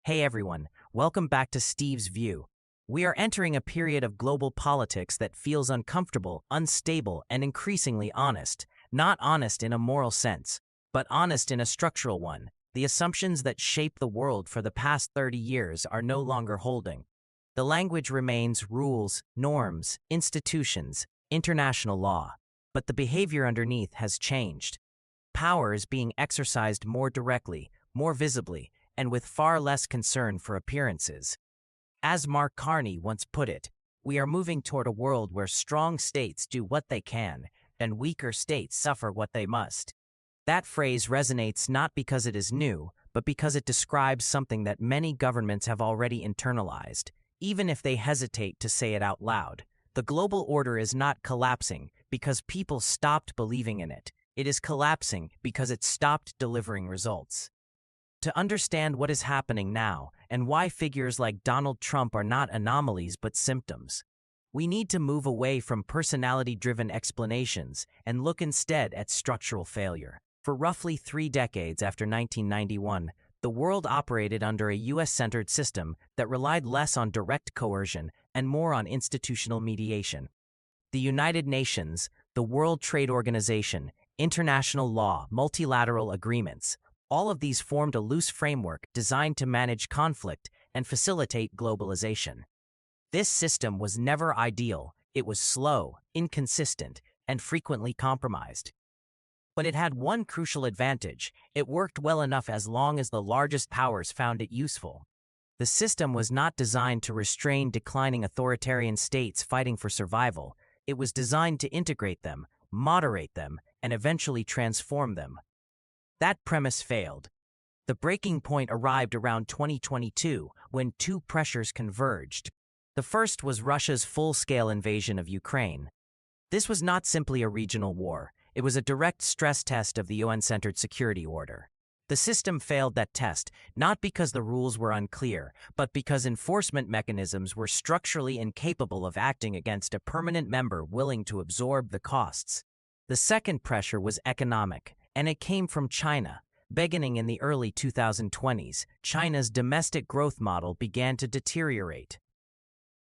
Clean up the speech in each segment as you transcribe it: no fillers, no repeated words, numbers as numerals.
Hey everyone, welcome back to Steve's View. We are entering a period of global politics that feels uncomfortable, unstable, and increasingly honest. Not honest in a moral sense, but honest in a structural one. The assumptions that shape the world for the past 30 years are no longer holding. The language remains rules, norms, institutions, international law, but the behavior underneath has changed. Power is being exercised more directly, more visibly, and with far less concern for appearances. As Mark Carney once put it, we are moving toward a world where strong states do what they can, and weaker states suffer what they must. That phrase resonates not because it is new, but because it describes something that many governments have already internalized, even if they hesitate to say it out loud. The global order is not collapsing because people stopped believing in it. It is collapsing because it stopped delivering results. To understand what is happening now and why figures like Donald Trump are not anomalies but symptoms, we need to move away from personality-driven explanations and look instead at structural failure. For roughly 3 decades after 1991, the world operated under a U.S.-centered system that relied less on direct coercion and more on institutional mediation. The United Nations, the World Trade Organization, international law, multilateral agreements, all of these formed a loose framework designed to manage conflict and facilitate globalization. This system was never ideal. It was slow, inconsistent, and frequently compromised. But it had one crucial advantage: it worked well enough as long as the largest powers found it useful. The system was not designed to restrain declining authoritarian states fighting for survival. It was designed to integrate them, moderate them, and eventually transform them. That premise failed. The breaking point arrived around 2022 when two pressures converged. The first was Russia's full-scale invasion of Ukraine. This was not simply a regional war. It was a direct stress test of the UN-centered security order. The system failed that test, not because the rules were unclear, but because enforcement mechanisms were structurally incapable of acting against a permanent member willing to absorb the costs. The second pressure was economic, and it came from China. Beginning in the early 2020s, China's domestic growth model began to deteriorate.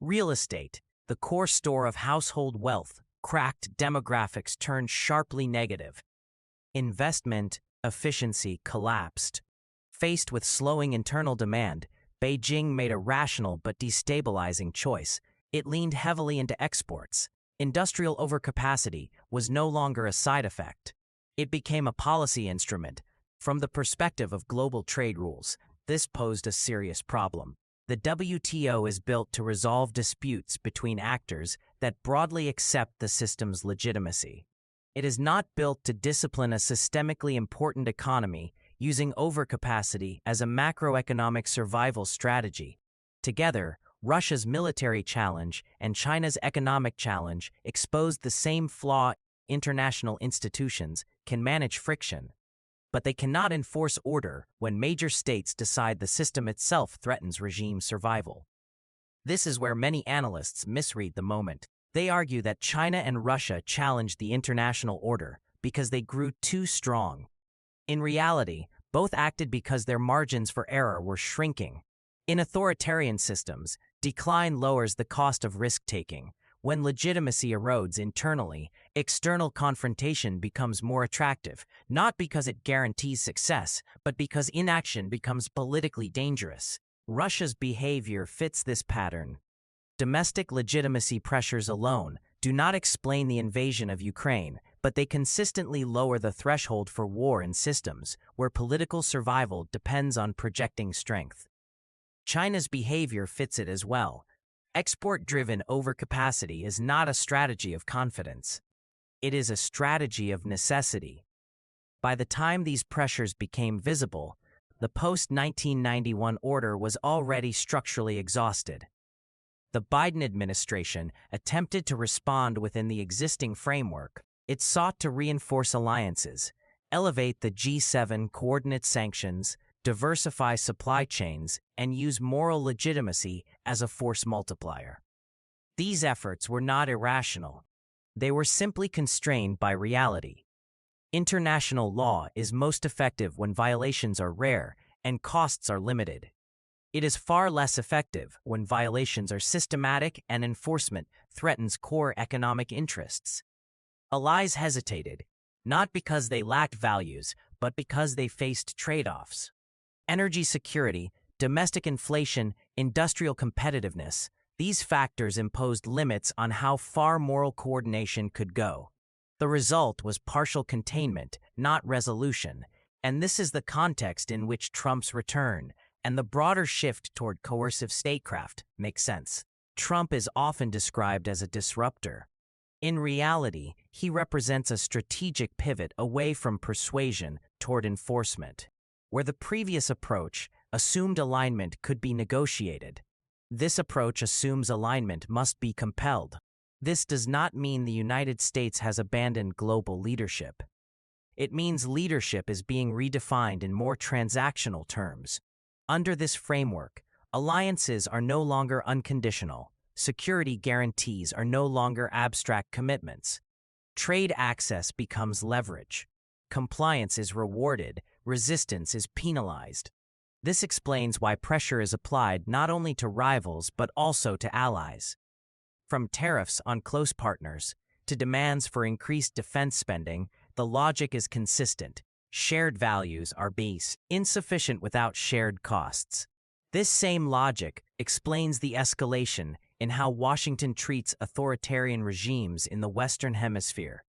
Real estate, the core store of household wealth, cracked. Demographics turned sharply negative. Investment efficiency collapsed. Faced with slowing internal demand, Beijing made a rational but destabilizing choice. It leaned heavily into exports. Industrial overcapacity was no longer a side effect. It became a policy instrument. From the perspective of global trade rules, this posed a serious problem. The WTO is built to resolve disputes between actors that broadly accept the system's legitimacy. It is not built to discipline a systemically important economy using overcapacity as a macroeconomic survival strategy. Together, Russia's military challenge and China's economic challenge exposed the same flaw. International institutions can manage friction, but they cannot enforce order when major states decide the system itself threatens regime survival. This is where many analysts misread the moment. They argue that China and Russia challenged the international order because they grew too strong. In reality, both acted because their margins for error were shrinking. In authoritarian systems, decline lowers the cost of risk-taking. When legitimacy erodes internally, external confrontation becomes more attractive, not because it guarantees success, but because inaction becomes politically dangerous. Russia's behavior fits this pattern. Domestic legitimacy pressures alone do not explain the invasion of Ukraine, but they consistently lower the threshold for war in systems where political survival depends on projecting strength. China's behavior fits it as well. Export-driven overcapacity is not a strategy of confidence. It is a strategy of necessity. By the time these pressures became visible, the post-1991 order was already structurally exhausted. The Biden administration attempted to respond within the existing framework. It sought to reinforce alliances, elevate the G7 coordinate sanctions, diversify supply chains, and use moral legitimacy as a force multiplier. These efforts were not irrational. They were simply constrained by reality. International law is most effective when violations are rare and costs are limited. It is far less effective when violations are systematic and enforcement threatens core economic interests. Allies hesitated, not because they lacked values, but because they faced trade-offs. Energy security, domestic inflation, industrial competitiveness, these factors imposed limits on how far moral coordination could go. The result was partial containment, not resolution, and this is the context in which Trump's return and the broader shift toward coercive statecraft makes sense. Trump is often described as a disruptor. In reality, he represents a strategic pivot away from persuasion toward enforcement. Where the previous approach assumed alignment could be negotiated, this approach assumes alignment must be compelled. This does not mean the United States has abandoned global leadership. It means leadership is being redefined in more transactional terms. Under this framework, alliances are no longer unconditional. Security guarantees are no longer abstract commitments. Trade access becomes leverage. Compliance is rewarded, resistance is penalized. This explains why pressure is applied not only to rivals but also to allies. From tariffs on close partners to demands for increased defense spending, the logic is consistent. Shared values are insufficient without shared costs. This same logic explains the escalation in how Washington treats authoritarian regimes in the Western Hemisphere.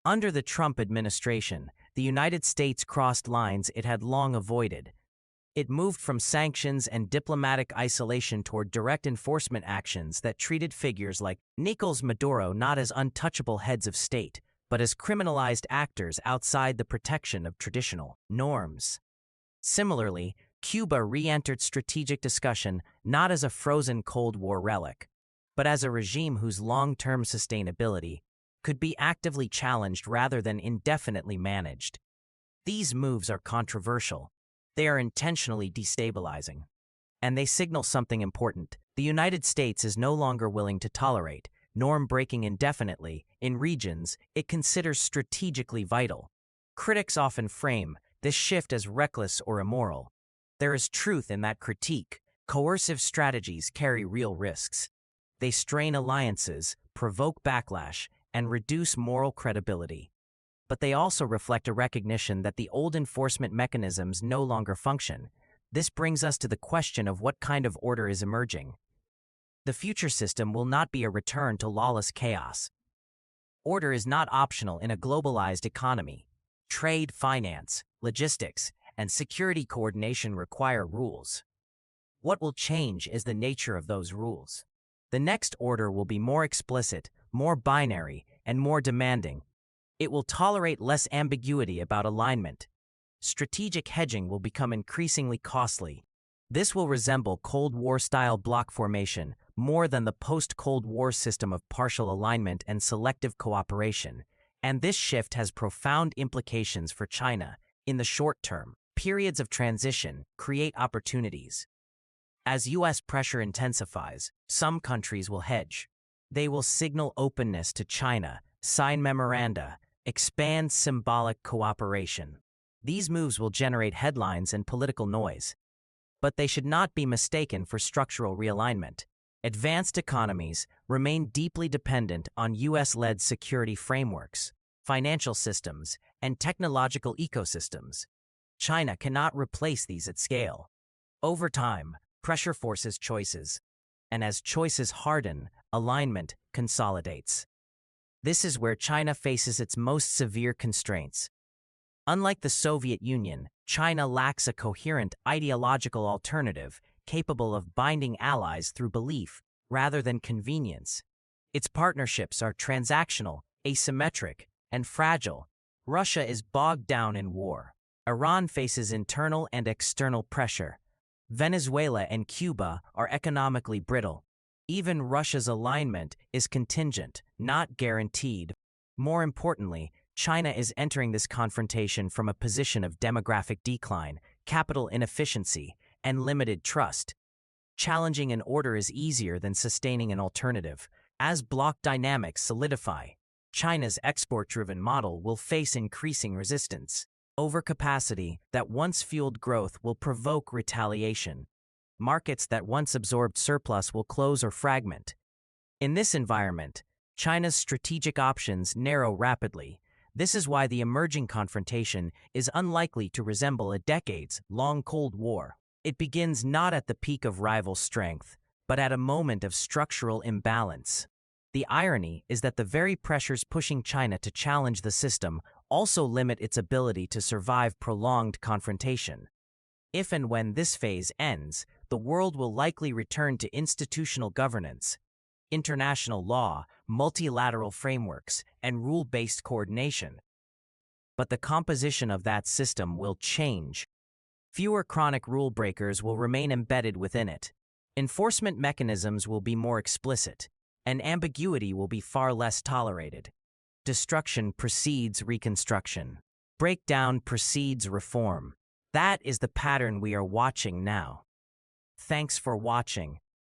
Under the Trump administration, the United States crossed lines it had long avoided. It moved from sanctions and diplomatic isolation toward direct enforcement actions that treated figures like Nicolás Maduro not as untouchable heads of state, but as criminalized actors outside the protection of traditional norms. Similarly, Cuba re-entered strategic discussion not as a frozen Cold War relic, but as a regime whose long-term sustainability could be actively challenged rather than indefinitely managed. These moves are controversial. They are intentionally destabilizing. And they signal something important. The United States is no longer willing to tolerate norm-breaking indefinitely in regions it considers strategically vital. Critics often frame this shift as reckless or immoral. There is truth in that critique. Coercive strategies carry real risks. They strain alliances, provoke backlash, and reduce moral credibility. But they also reflect a recognition that the old enforcement mechanisms no longer function. This brings us to the question of what kind of order is emerging. The future system will not be a return to lawless chaos. Order is not optional in a globalized economy. Trade, finance, logistics, and security coordination require rules. What will change is the nature of those rules. The next order will be more explicit, more binary, and more demanding. It will tolerate less ambiguity about alignment. Strategic hedging will become increasingly costly. This will resemble Cold War-style bloc formation more than the post-Cold War system of partial alignment and selective cooperation, and this shift has profound implications for China. In the short term, periods of transition create opportunities. As U.S. pressure intensifies, some countries will hedge. They will signal openness to China, sign memoranda, expand symbolic cooperation. These moves will generate headlines and political noise. But they should not be mistaken for structural realignment. Advanced economies remain deeply dependent on U.S.-led security frameworks, financial systems, and technological ecosystems. China cannot replace these at scale. Over time, pressure forces choices, and as choices harden, alignment consolidates. This is where China faces its most severe constraints. Unlike the Soviet Union, China lacks a coherent ideological alternative capable of binding allies through belief rather than convenience. Its partnerships are transactional, asymmetric, and fragile. Russia is bogged down in war. Iran faces internal and external pressure. Venezuela and Cuba are economically brittle. Even Russia's alignment is contingent, not guaranteed. More importantly, China is entering this confrontation from a position of demographic decline, capital inefficiency, and limited trust. Challenging an order is easier than sustaining an alternative. As bloc dynamics solidify, China's export-driven model will face increasing resistance. Overcapacity that once fueled growth will provoke retaliation. Markets that once absorbed surplus will close or fragment. In this environment, China's strategic options narrow rapidly. This is why the emerging confrontation is unlikely to resemble a decades-long Cold War. It begins not at the peak of rival strength, but at a moment of structural imbalance. The irony is that the very pressures pushing China to challenge the system also limit its ability to survive prolonged confrontation. If and when this phase ends, the world will likely return to institutional governance, international law, multilateral frameworks, and rule-based coordination. But the composition of that system will change. Fewer chronic rule breakers will remain embedded within it. Enforcement mechanisms will be more explicit, and ambiguity will be far less tolerated. Destruction precedes reconstruction. Breakdown precedes reform. That is the pattern we are watching now. Thanks for watching.